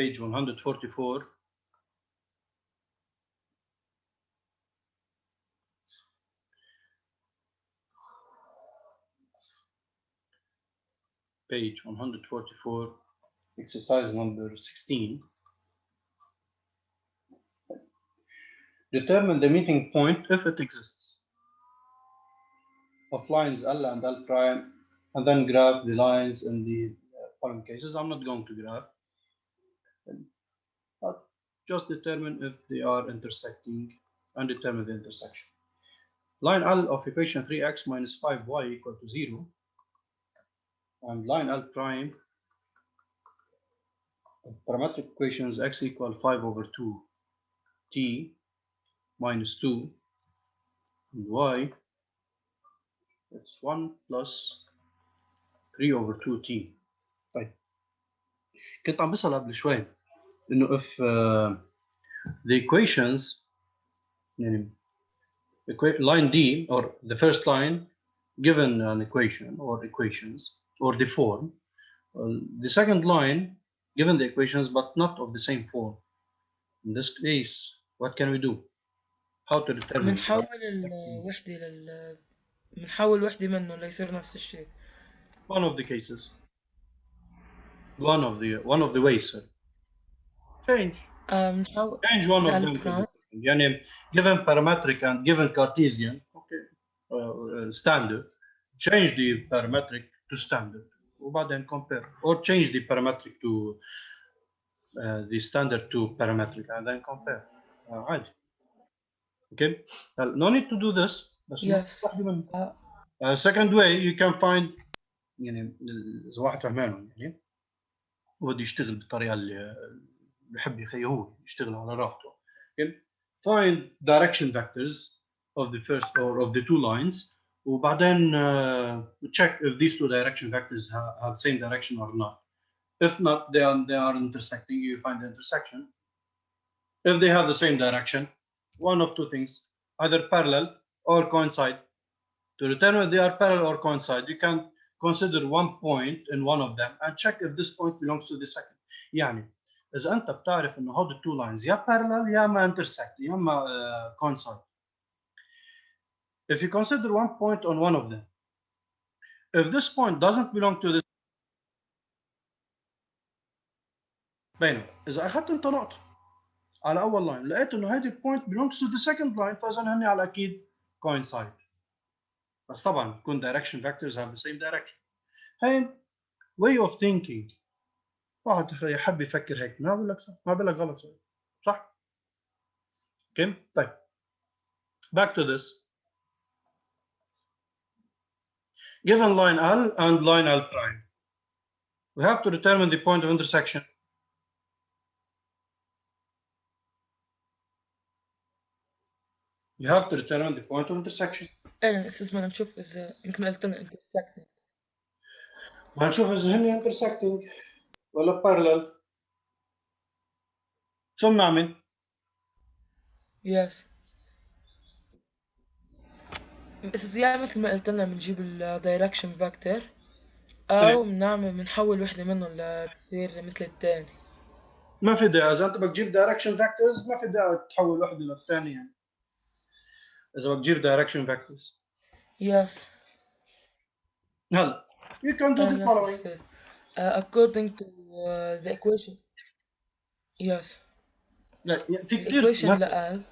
page 144. Page 144, exercise number 16. Determine the meeting point if it exists of lines L and L prime, and then graph the lines in the following cases. I'm not going to graph, but just determine if they are intersecting and determine the intersection. Line L of equation 3x minus 5y equal to 0, and line L prime of parametric equations x equal 5 over 2 t minus 2 and y it's 1 plus 3 over 2 t. طيب كنت عم بسأل قبل شوي انه if the equations يعني line D or the first line given an equation or equations or the form, the second line given the equations but not of the same form. In this case, what can we do? How to determine? بنحول وحدة منه ليصير نفس الشيء. One of the cases. One of the ways, sir. Change one of them. يعني given parametric and given Cartesian, okay, standard, change the parametric to standard وبعدين compare, or change the parametric to the standard to parametric and then compare. عادي. Okay, no need to do this. Yes. Second way you can find يعني إذا واحد فهمان يعني وبده يشتغل بالطريقة اللي بحب يخيهوه يشتغل على راحته. Okay. Find direction vectors of the first or of the two lines وبعدين check if these two direction vectors have the same direction or not. If not, they are intersecting. You find the intersection. If they have the same direction, one of two things, either parallel or coincide. To determine if they are parallel or coincide, you can consider one point in one of them and check if this point belongs to the second. يعني إذا أنت بتعرف إنه هود two lines يا parallel يا ما intersect يا ما coincide. If you consider one point on one of them, if this point doesn't belong to this, بينه إذا أخذت أنت نقطة على أول line لقيت إنه هذه point belongs to the second line فإذا هني على أكيد coincide. بس طبعا يكون direction vectors have the same direction. هاي way of thinking. واحد يحب يفكر هيك ما بقول لك صح ما بقول لك غلط صح. اوكي طيب back to this. Given line L and line L prime, we have to determine the point of intersection. You have to determine the point of intersection. ايه اساس ما نشوف اذا مثل ما قلت لنا intersecting. هنشوف اذا هن intersecting ولا parallel. شو بنعمل؟ Yes. بس يعني مثل ما قلت لنا بنجيب ال direction vector او بنحول وحدة منهم لتصير مثل الثاني. ما في داعي اذا انت بدك تجيب direction vectors ما في داعي تحول وحده للثانيه يعني. اذا بدك تجيب direction vectors. Yes. هلا you can do the following. According to the equation. Yes. لا في كثير equation لقال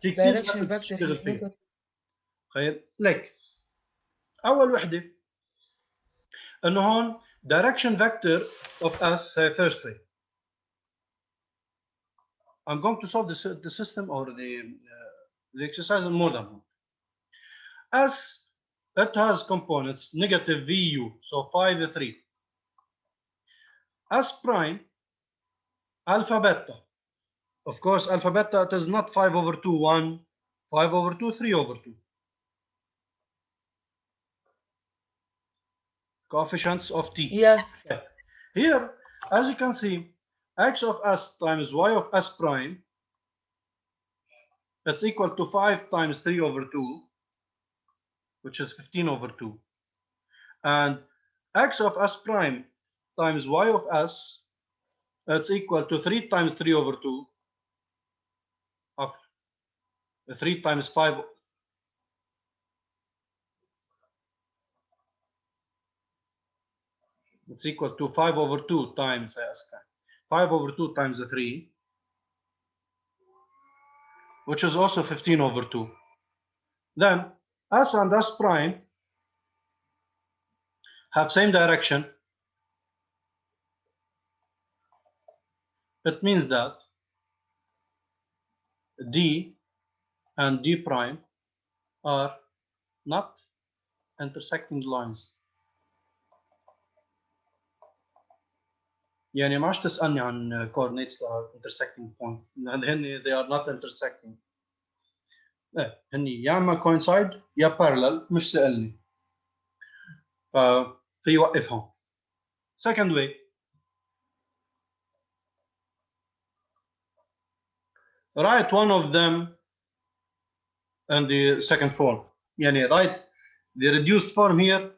direction vector تشتغل فيها. خير لك اول وحده انه هون direction vector of s first way. I'm going to solve the system or the exercise in more than one. S it has components negative vu, so 5 3. S prime alpha beta. Of course, alpha beta it is not 5 over 2 1, 5 over 2 3 over 2. Coefficients of t. Yes. Here, as you can see, x of s times y of s prime, it's equal to 5 times 3 over 2, which is 15 over 2. And x of s prime times y of s It's equal to 3 times 3 over 2. 3 times 5. It's equal to 5 over 2 times 5 over 2 times 3, which is also 15 over 2. Then S and S prime have same direction. It means that D and D prime are not intersecting lines. يعني ما عادش تسألني عن coordinates intersecting point. هن they are not intersecting. هني يا اما coincide يا parallel، مش سألني. ففي يوقفهم. Second way. Write one of them in the second form. يعني write the reduced form here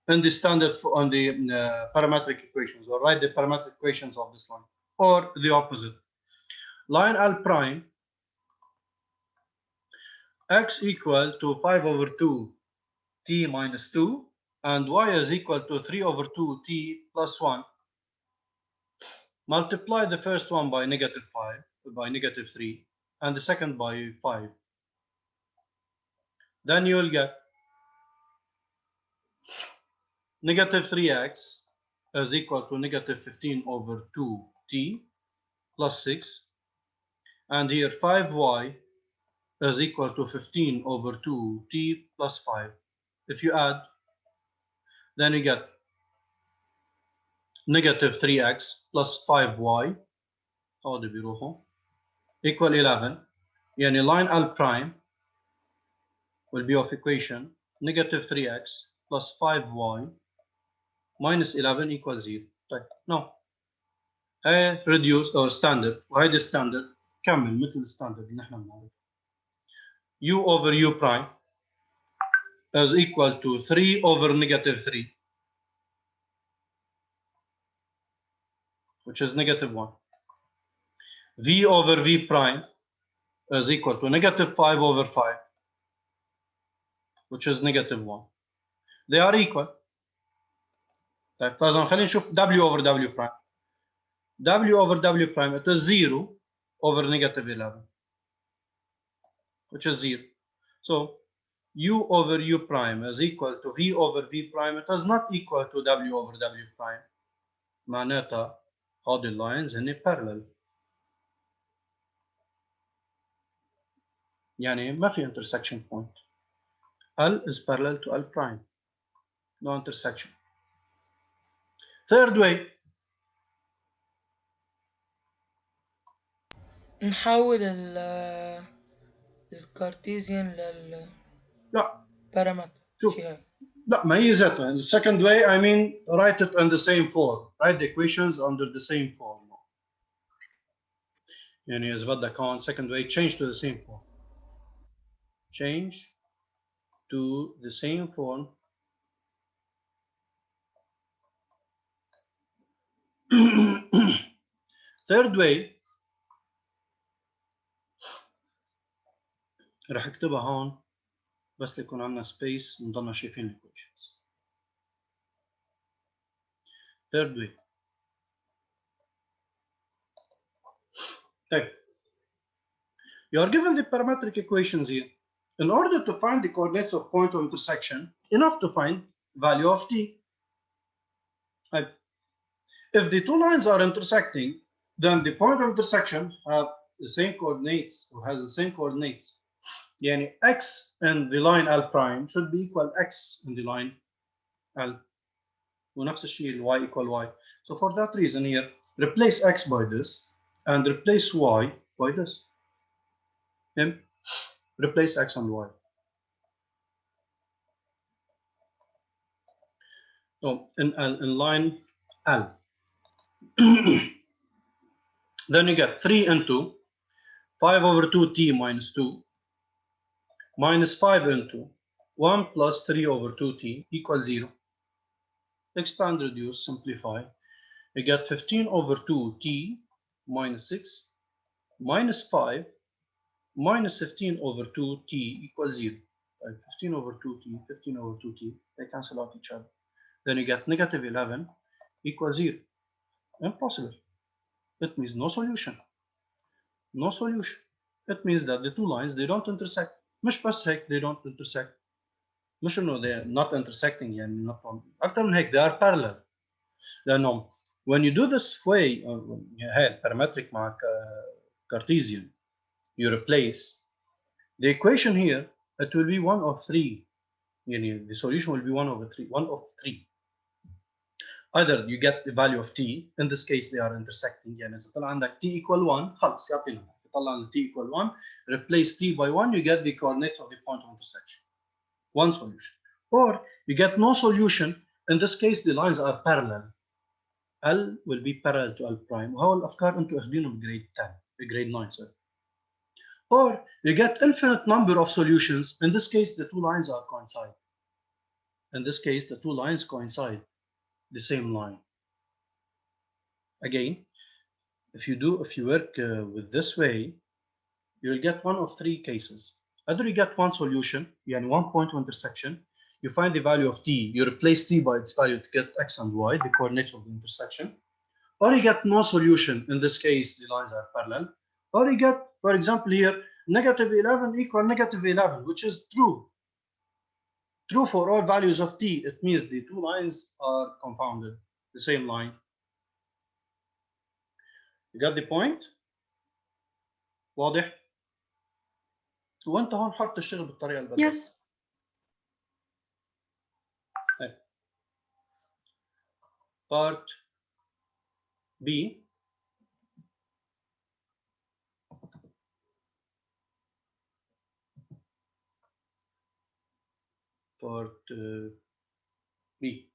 in the standard on the parametric equations, or write the parametric equations of this line, or the opposite. Line L prime x equal to 5 over 2 t minus 2 and y is equal to 3 over 2 t plus 1. Multiply the first one by -5, by -3, and the second by 5. Then you will get -3x is equal to -15 over 2t plus 6, and here 5y is equal to 15 over 2t plus 5. If you add, then you get -3x plus 5y equal 11. يعني line L prime will be of equation -3x plus 5y minus 11 equals 0. طيب now هي reduced or standard، وهيدي standard كمل مثل الستاندرد اللي نحن بنعرفه. u over u prime is equal to 3 over -3, which is -1. v over v prime is equal to -5 over 5, which is -1. They are equal. طيب فإذا خلينا نشوف w over w prime. w over w prime it is 0 over -11, which is 0. So u over u prime is equal to v over v prime. It is not equal to w over w prime. معناتها هذه اللاينز هن parallel. يعني ما في intersection point. L is parallel to L prime. No intersection. Third way. نحول الكارتيزيان لا للبارامتر شوف شي هاي. لا ما هي ذاتها. The second way I mean write it in the same form. Write the equations under the same form. يعني إذا بدك هون second way change to the same form. Change to the same form. Third way رح اكتبها هون بس يكون عندنا space ونضلنا شايفين equations. Third way. طيب you are given the parametric equations here. In order to find the coordinates of point of intersection, enough to find value of t. Right. If the two lines are intersecting, then the point of intersection have the same coordinates or has the same coordinates. Yani x in the line L prime should be equal x in the line L. ونفس الشيء y equal y. So for that reason here, replace x by this and replace y by this. Then replace x and y. So in line L. Then you get 3 into 5 over 2t minus 2 minus 5 into 1 plus 3 over 2t equals 0. Expand, reduce, simplify. You get 15 over 2t minus 6 minus 5 minus 15 over 2t equals 0. 15 over 2t, 15 over 2t, they cancel out each other. Then you get negative 11 equals 0. Impossible. It means no solution. No solution. It means that the two lines, they don't intersect. مش بس هيك they don't intersect. مش انه they're not intersecting يعني not on. أكتر من هيك they are parallel. لأنه when you do this way هاي parametric مع Cartesian, you replace the equation here, it will be one of three. يعني the solution will be one of three. Either you get the value of t, in this case they are intersecting, يعني إذا طلع عندك t equal 1 خلص يعطينا يطلع عندك t equal 1, replace t by 1, you get the coordinates of the point of intersection. One solution. Or you get no solution, in this case the lines are parallel. L will be parallel to L prime. وهو الأفكار أنتم أخذينهم بجريد 10 بجريد 9 sorry. Or you get infinite number of solutions. In this case, the two lines are coincide. In this case, the two lines coincide, the same line. Again, if you work with this way, you'll get one of three cases. Either you get one solution, yani one point of intersection, you find the value of t, you replace t by its value to get x and y, the coordinates of the intersection. Or you get no solution, in this case, the lines are parallel. Or you get, for example here, negative 11 equal negative 11, which is true. True for all values of t, it means the two lines are confounded, the same line. You got the point? واضح؟ وانت هون حر تشتغل بالطريقة اللي بدك. Yes. Part B. Part B.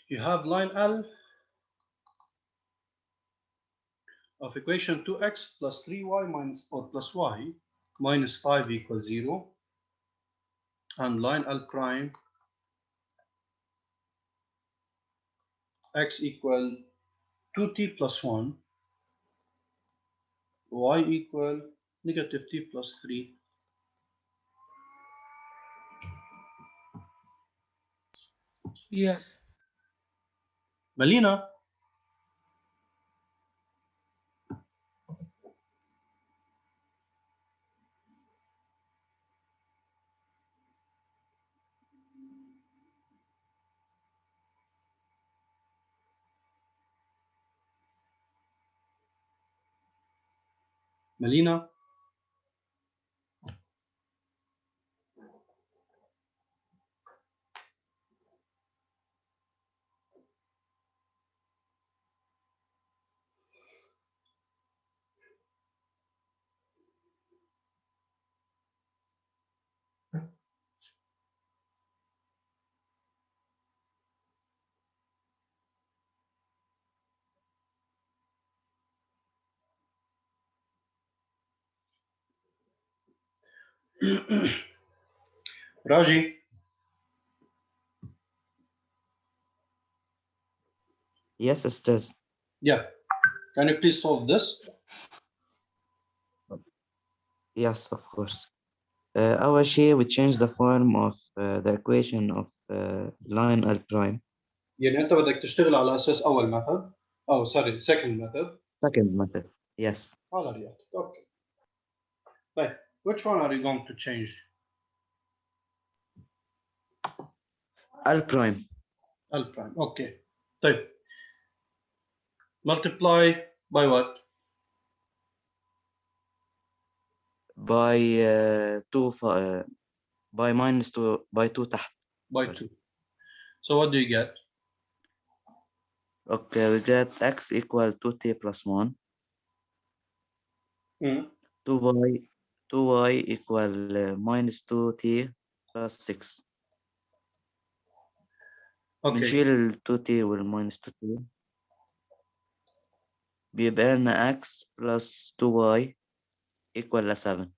You have line L of equation 2x plus 3y minus or plus y minus 5 equals 0, and line L prime x equal 2t plus 1, y equal negative t plus 3. Yes. Melina? Melina? Raji? Yes, Ustaz. Yeah. Can you please solve this? Yes, of course. أول شيء we change the form of the equation of line L prime. يعني أنت بدك تشتغل على أساس أول method. Oh, sorry, second method. Second method. Yes. على رياض. Okay. طيب, which one are you going to change? L prime. L prime. Okay. طيب. Multiply by what? By by minus 2 by 2 تحت. By Sorry. 2. So what do you get? Okay, we get x equal 2t plus 1. 2y equal minus 2t plus 6. Okay. بنشيل ال 2t وال minus 2t. بيبقى لنا x plus 2y equal 7.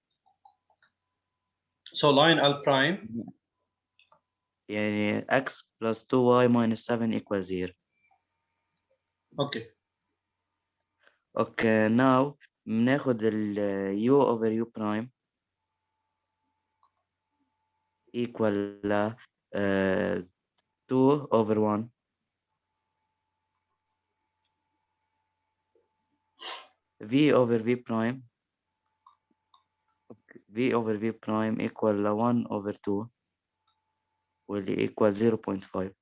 So line L prime يعني x plus 2y minus 7 equals 0. اوكي اوكي now بناخد ال u over u prime equal 2 over 1 v over v prime v over v prime equal 1 over 2 واللي equal 0.5.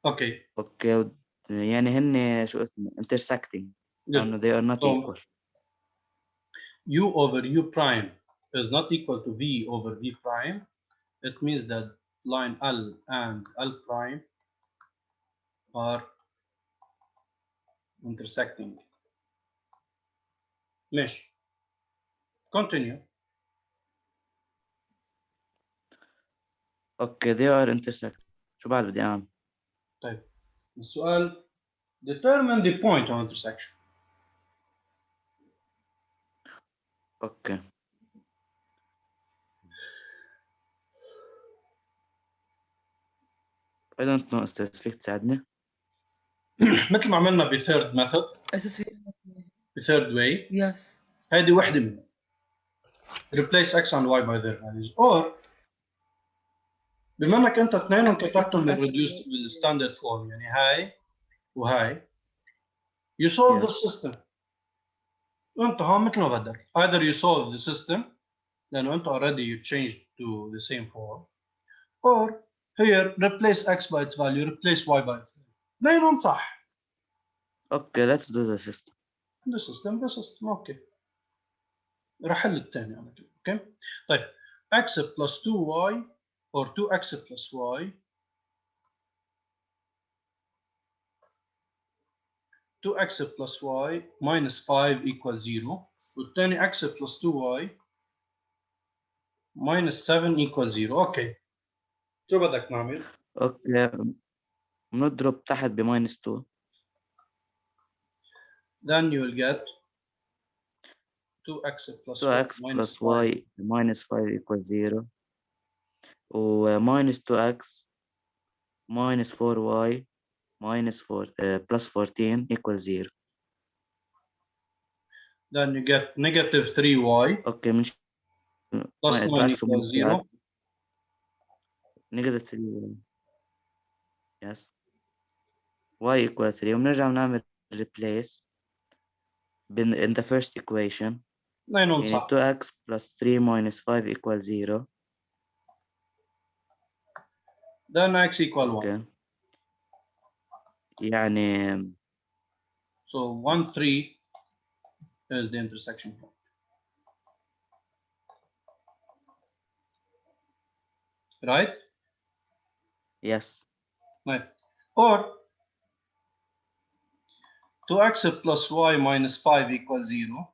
اوكي اوكي يعني هن شو اسمه intersecting لأنه good. they are not So equal. u over u prime is not equal to v over v prime. It means that line L and L prime are intersecting. ماشي. Continue. اوكي they are intersecting. شو بعد بدي أعمل؟ طيب السؤال determine the point of intersection. اوكي I don't know أستاذ فيك تساعدني؟ مثل ما عملنا ب third method اساسي. ب third way. Yes. هذه وحده منهم. Replace x and y by their values or بما انك انت اثنينهم كتبتهم بالريديوس بالستاندرد فورم يعني هاي وهاي you solve the Yes. system. انت هون مثل ما بدك either you solve the system لانه انت already you changed to the same form or here replace x by its value replace y by its value. اثنينهم صح. اوكي let's do the system. the system اوكي. راح حل الثاني على طول اوكي. طيب x plus 2y or 2x plus y 2x plus y minus 5 equals 0 والثاني x plus 2y minus 7 equals 0. اوكي شو بدك نعمل؟ اوكي بنضرب تحت ب minus 2 then you will get 2x plus 2x y minus plus 5 y minus 5 equals 0 و minus 2x minus 4y minus 4 plus 14 equals 0. then you get negative 3y اوكي من plus 9 equals 0 negative 3 yes y equal 3 وبنرجع بنعمل replace in the first equation اثنينهم يعني صح. 2x plus 3 minus 5 equals 0. then x equal 1 اوكي يعني so 1 3 is the intersection point. right? yes right. or 2x plus y minus 5 equals 0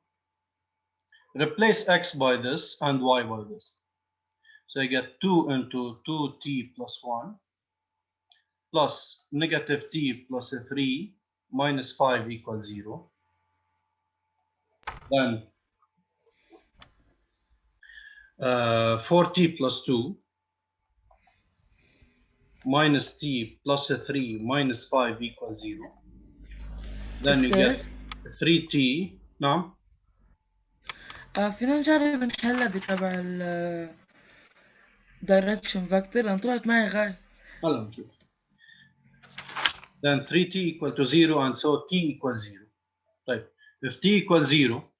replace x by this and y by this. So you get 2 into 2t plus 1 plus negative t plus 3 minus 5 equals 0. Then 4t plus 2 minus t plus 3 minus 5 equals 0. Then you get أستاذ 3t. نعم فينا نجرب نحلها بتبع ال direction vector لأن طلعت معي غاية. هلا نشوف. Then 3t equal to 0 and so t equals 0. طيب if t equals 0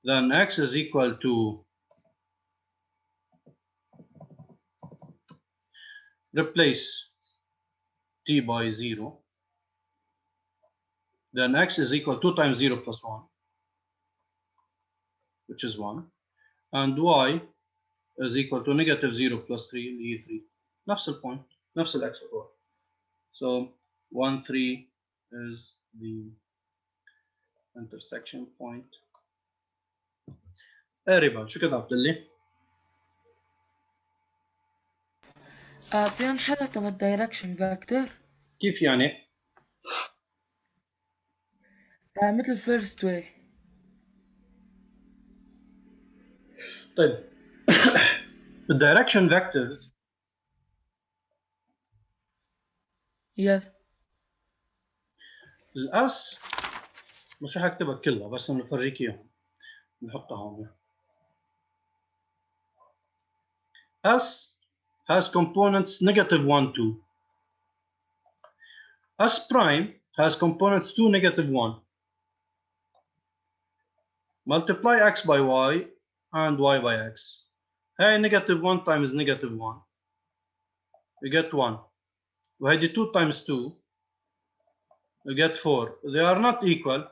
then x is equal to replace t by 0 then x is equal to 2 times 0 plus 1 which is 1 and y is equal to negative 0 plus 3 اللي هي 3 نفس البوينت نفس الاكس اور so 1 3 is the intersection point. ريبا شو كتبت لي؟ فينا نحلها تبع direction vector كيف يعني؟ مثل first way. طيب الدايركشن فيكتورز Yes. الاس مش رح اكتبها كلها بس انه افرجيك اياهم. نحطها هون. S has components negative 1, 2. S prime has components 2, negative 1. Multiply x by y and y by x. Hey, negative 1 times negative 1. You get 1. وهيدي 2 times 2. You get 4. They are not equal.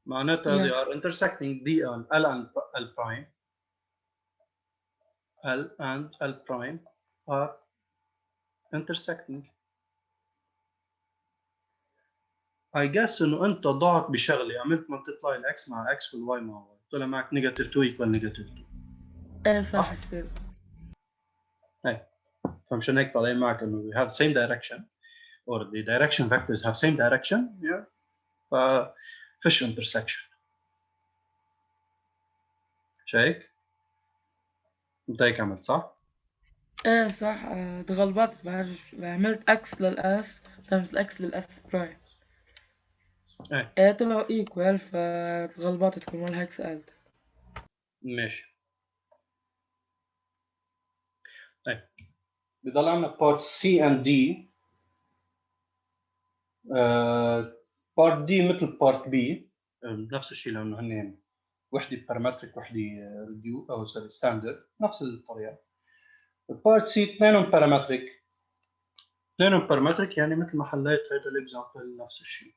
معناتها they Yes. are intersecting. D and L and L prime. L and L prime are intersecting. I guess انه انت ضعت بشغله، عملت multiply الاكس مع اكس والواي مع واي، طلع معك negative 2 equal negative 2. ايه صح صح؟ أستاذ. هي فمشان هيك طالعين معك انه we have same direction or the direction vectors have same direction. Yeah. ف فيش intersection. شايف؟ انت هيك عملت صح؟ ايه صح. تغلبطت، عملت اكس للاس تايمز الاكس للاس برايم. ايه ايه طلعوا ايكوال، فتغلبطت كل مرة هيك سألت. ماشي. طيب بضل عندنا part C and D. part D مثل part B. نفس الشيء لانه هن وحده بارامتريك وحده ريديو او سوري ستاندرد، نفس الطريقه. part C اثنينهم بارامتريك. اثنينهم بارامتريك يعني مثل ما حليت هذا الاكزامبل نفس الشيء.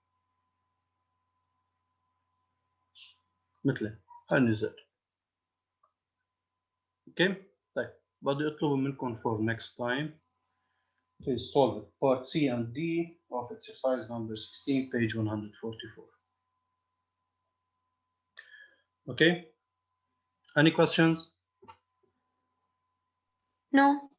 مثله هنزل. اوكي. طيب بدي اطلب منكم for next time please solve it. Part C and D of exercise number 16 page 144. Okay. Any questions? No.